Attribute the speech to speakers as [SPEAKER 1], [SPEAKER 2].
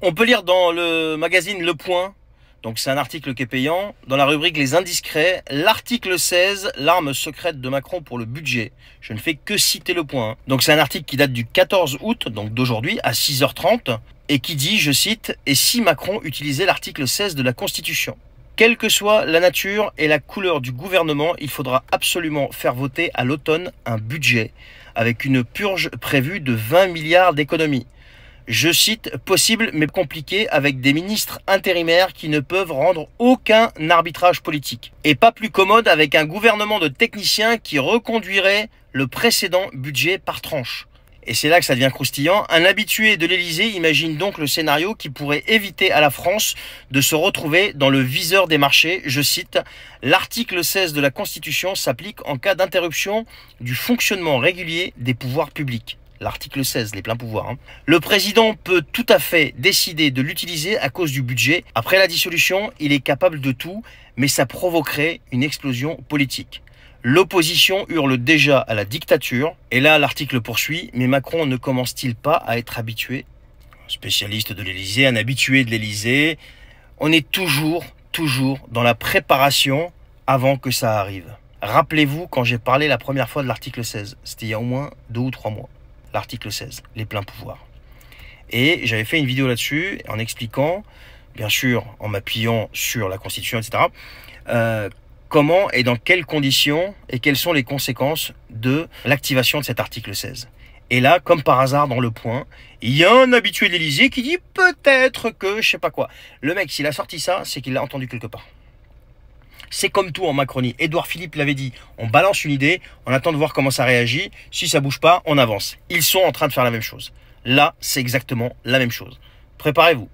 [SPEAKER 1] On peut lire dans le magazine Le Point, donc c'est un article qui est payant, dans la rubrique Les Indiscrets, l'article 16, l'arme secrète de Macron pour le budget. Je ne fais que citer Le Point. Donc c'est un article qui date du 14 août, donc d'aujourd'hui, à 6h30, et qui dit, je cite, « Et si Macron utilisait l'article 16 de la Constitution ? Quelle que soit la nature et la couleur du gouvernement, il faudra absolument faire voter à l'automne un budget, avec une purge prévue de 20 milliards d'économies. Je cite, possible mais compliqué avec des ministres intérimaires qui ne peuvent rendre aucun arbitrage politique. Et pas plus commode avec un gouvernement de techniciens qui reconduirait le précédent budget par tranche. » Et c'est là que ça devient croustillant. Un habitué de l'Élysée imagine donc le scénario qui pourrait éviter à la France de se retrouver dans le viseur des marchés. Je cite, « L'article 16 de la Constitution s'applique en cas d'interruption du fonctionnement régulier des pouvoirs publics. » L'article 16, les pleins pouvoirs. Le président peut tout à fait décider de l'utiliser à cause du budget. Après la dissolution, il est capable de tout, mais ça provoquerait une explosion politique. L'opposition hurle déjà à la dictature. Et là, l'article poursuit. Mais Macron ne commence-t-il pas à être habitué? Spécialiste de l'Élysée, un habitué de l'Élysée. On est toujours dans la préparation avant que ça arrive. Rappelez-vous quand j'ai parlé la première fois de l'article 16. C'était il y a au moins 2 ou 3 mois. L'article 16, les pleins pouvoirs. Et j'avais fait une vidéo là-dessus en expliquant, bien sûr, en m'appuyant sur la Constitution, etc., comment et dans quelles conditions et quelles sont les conséquences de l'activation de cet article 16. Et là, comme par hasard, dans Le Point, il y a un habitué de l'Élysée qui dit peut-être que je sais pas quoi. Le mec, s'il a sorti ça, c'est qu'il l'a entendu quelque part. C'est comme tout en Macronie. Édouard Philippe l'avait dit, on balance une idée, on attend de voir comment ça réagit. Si ça bouge pas, on avance. Ils sont en train de faire la même chose. Là, c'est exactement la même chose. Préparez-vous.